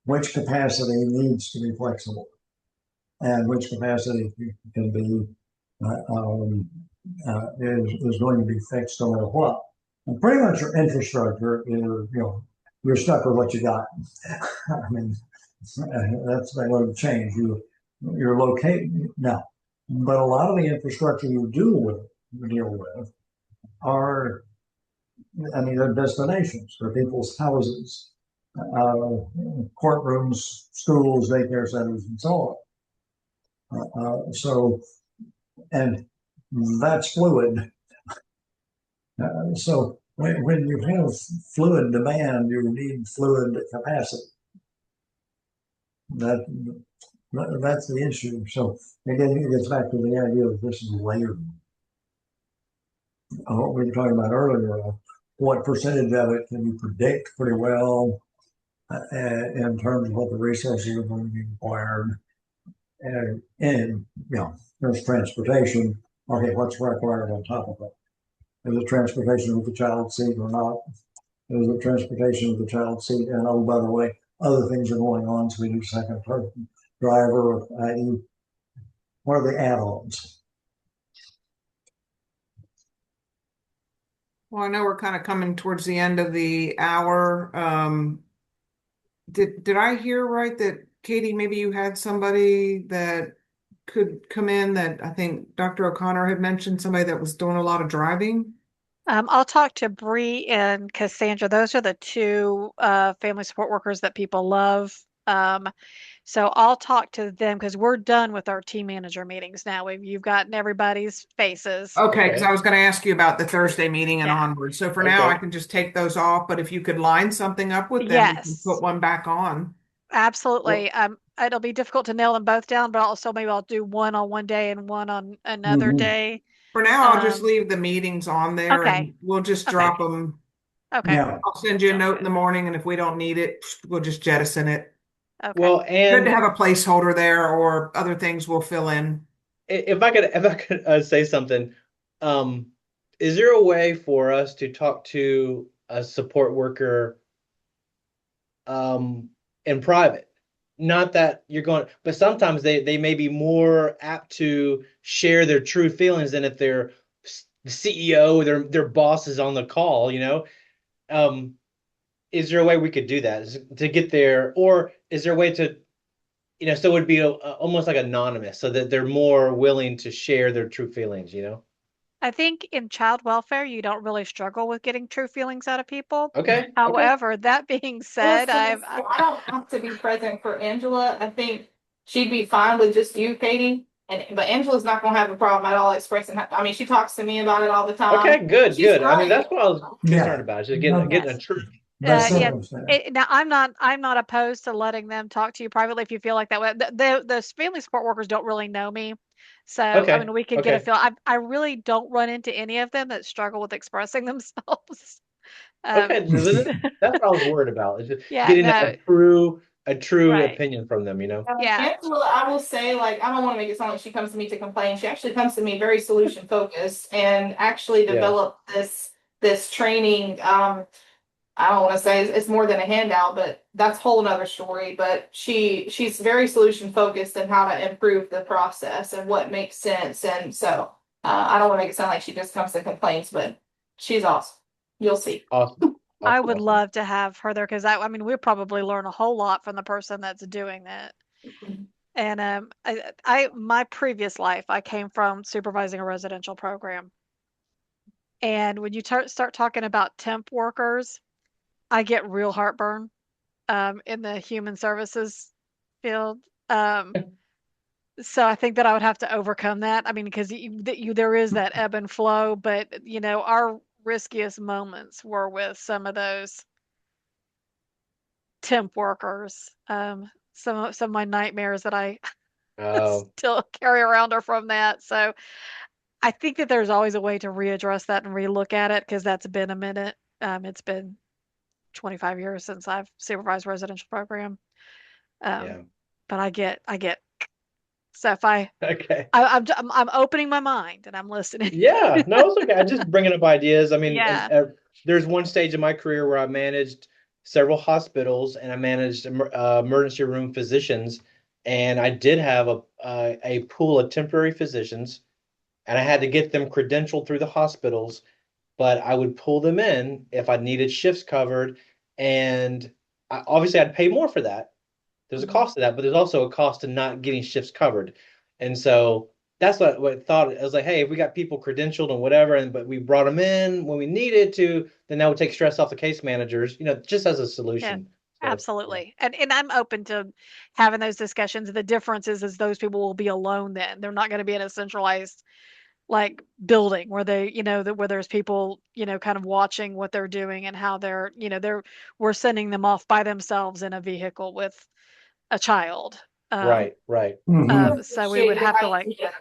which capacity needs to be flexible and which capacity can be is going to be fixed no matter what. And pretty much your infrastructure is, you're stuck with what you got. I mean, that's not going to change. You're located now, but a lot of the infrastructure you deal with are, I mean, they're destinations for people's houses, courtrooms, schools, daycare centers, and so on. And that's fluid. So when you have fluid demand, you need fluid capacity. That's the issue. So again, it gets back to the idea of this is layered. What we were talking about earlier, what percentage of it can you predict pretty well in terms of what the resources are going to be required, and there's transportation. Okay, what's required on top of it? Is it transportation with the child seat or not? Is it transportation with the child seat? And oh, by the way, other things are going on, so we do second person driver, i.e., what are the add-ons? Well, I know we're kind of coming towards the end of the hour. Did I hear right that Katie, maybe you had somebody that could come in that I think Dr. O'Connor had mentioned somebody that was doing a lot of driving? I'll talk to Bree and Cassandra. Those are the two family support workers that people love. So I'll talk to them because we're done with our team manager meetings now. You've gotten everybody's faces. Okay, because Okay. I was going to ask you about the Thursday meeting and Yeah. onward. So for now, I Okay. can just take those off. But if you could line something up with them, we can Yes, put one back on. absolutely. Well, It'll be difficult to nail them both down, but also maybe I'll do one on one day and one on another Mhm. day. For now, I'll just Um, leave the meetings on there okay, and we'll just okay, drop them. okay. Yeah, I'll send you a Sounds note in the good. morning, and if we don't need it, we'll just jettison it. Okay. well, Good to and have a placeholder there, or other things we'll fill in. if I could say something, um, is there a way for us to talk to a support worker um in private? Not that you're going, but sometimes they may be more apt to share their true feelings than if the CEO, their boss is on the call, you know? Um, is there a way we could do that to get there, or is there a way to, so it would be almost like anonymous, so that they're more willing to share their true feelings, you know? I think in child welfare, you don't really struggle with getting true feelings out of people. Okay, okay, However, that being Well, said, so I don't have to be present for Angela. I think she'd be fine with just you, Katie. But Angela's not gonna have a problem at all expressing. I mean, she talks to me about it all the time. okay, good, She's good. I mean, right. that's what I was concerned yeah. about, just getting No, getting a yes. true. that's Yeah. simple stuff. Now I'm not opposed to letting them talk to you privately if you feel like that way. The family support workers don't really know me. So, I Okay, mean, we could get a okay, feel. I really don't run into any of them that struggle with expressing themselves. okay. Um, That's what I was worried about. Is just yeah, getting no, a true right. opinion from them, you know? Yeah. Angela, I will say, like, I don't want to make it sound like she comes to me to complain. She actually comes to me very solution focused and actually Yeah. developed this training. I don't want to say it's more than a handout, but that's a whole nother story. But she's very solution focused in how to improve the process and what makes sense. And so I don't want to make it sound like she just comes and complains, but she's awesome. You'll see. Awesome. I Awesome. would Awesome. love to have her there because I mean, we'll probably learn a whole lot from the person that's doing that. And my previous life, I came from supervising a residential program. And when you start talking about temp workers, I get real heartburn in the human services field. Um, so I think that I would have to overcome that. I mean, because there is that ebb and flow, but our riskiest moments were with some of those temp workers. Some of my nightmares that I Oh, still carry around are from that. So I think that there's always a way to readdress that and relook at it because that's been a minute. It's been 25 years since I've supervised residential program. Um, yeah. but I get so if I, Okay. I I'm opening my mind and I'm listening. Yeah. No, it's okay. I'm just bringing up ideas. I mean, Yeah. there's one stage in my career where I managed several hospitals and I managed emergency room physicians, and I did have a pool of temporary physicians, and I had to get them credentialed through the hospitals, but I would pull them in if I needed shifts covered, and obviously I'd pay more for that. There's a cost to that, but there's also a cost to not getting shifts covered. And so that's what I thought. I was like, hey, if we got people credentialed and whatever, but we brought them in when we needed to, then that would take stress off the case managers, just as a Yeah. solution. So yeah. Absolutely. And I'm open to having those discussions. The difference is those people will be alone then. They're not going to be in a centralized like building where where there's people, kind of watching what they're doing and how we're sending them off by themselves in a vehicle with a child. Um, Right, right. Hmm. so we would Appreciate the have to like idea.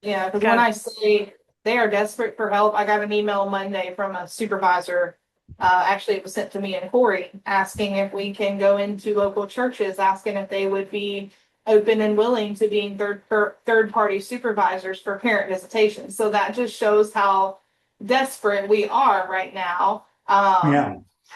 Yeah, because when go, I say they are desperate for help, I got an email Monday from a supervisor. Actually, it was sent to me and Corey asking if we can go into local churches, asking if they would be open and willing to being third party supervisors for parent visitation. So that just shows how desperate we are right now. Yeah,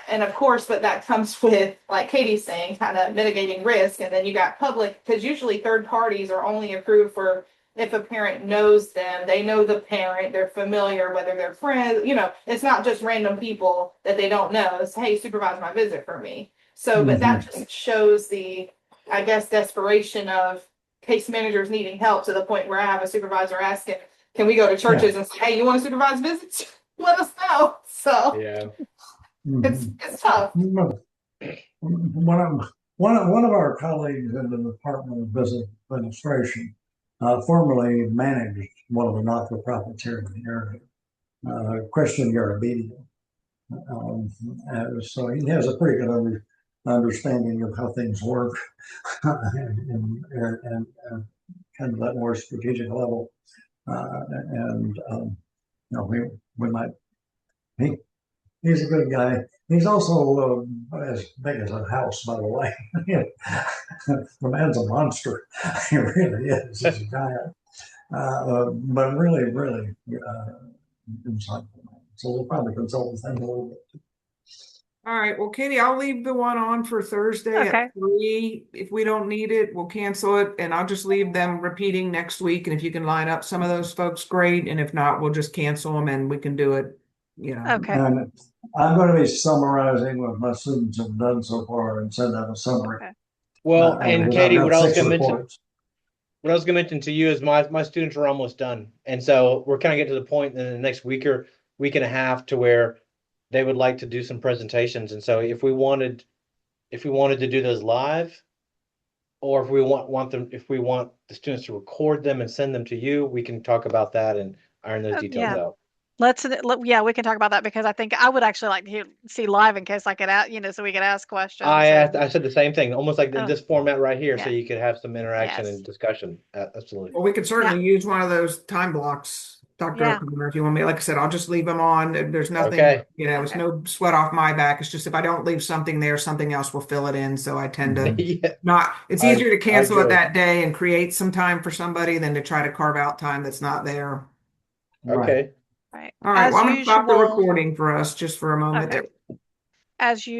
And of course, but that comes with, like Katie's saying, kind of mitigating risk. And then you got public, because usually third parties are only approved for if a parent knows them, they know the parent, they're familiar, whether they're friends, it's not just random people that they don't know. It's, hey, supervise my visit for me. So, but that just shows the, I guess, desperation of case managers needing help to the point where I have a supervisor asking, can we go to churches and say, hey, you want to supervise visits? Let us know. So Yeah. it's tough. One of our colleagues in the Department of Business Administration formerly managed one of the not-for-profits here in the area, Christian Garabedian. So he has a pretty good understanding of how things work and kind of that more strategic level. We might, he's a good guy. He's also as big as a house, by the way. The man's a monster. He really is. He's a giant. But really, really insightful. So we'll probably consult with him a little bit. All right. Well, Katie, I'll leave the one on for Thursday Okay. at 3. If we don't need it, we'll cancel it, and I'll just leave them repeating next week. And if you can line up some of those folks, great. And if not, we'll just cancel them and we can do it, Okay. And I'm going to be summarizing what my students have done so far and send out a summary. Okay. Well, and because Katie, I've got what I was 6 going to mention, reports. what I was going to mention to you is my students are almost done, and so we're kind of getting to the point in the next week and a half to where they would like to do some presentations. And so if we wanted to do those live, or if we want the students to record them and send them to you, we can talk about that and iron those details Yeah. out. Yeah, we can talk about that because I think I would actually like to see live in case I could so we could ask questions. I said the same thing, almost like Oh. this format right here, so Yeah. you could have some interaction Yes. and discussion. Absolutely. well, we could certainly use one of those time blocks, Dr. Yeah. O'Connor, if you want me. Like I said, I'll just leave them on. There's nothing, Okay. It's no sweat off my back. It's just if I don't leave something there, something else will fill it in. So I tend to Yeah. it's I- easier to cancel I it agree. that day and create some time for somebody than to try to carve out time that's not there. Right. Okay. Right. All right. As Well, I'm going to stop the usual- recording for us just for a moment. Okay. As you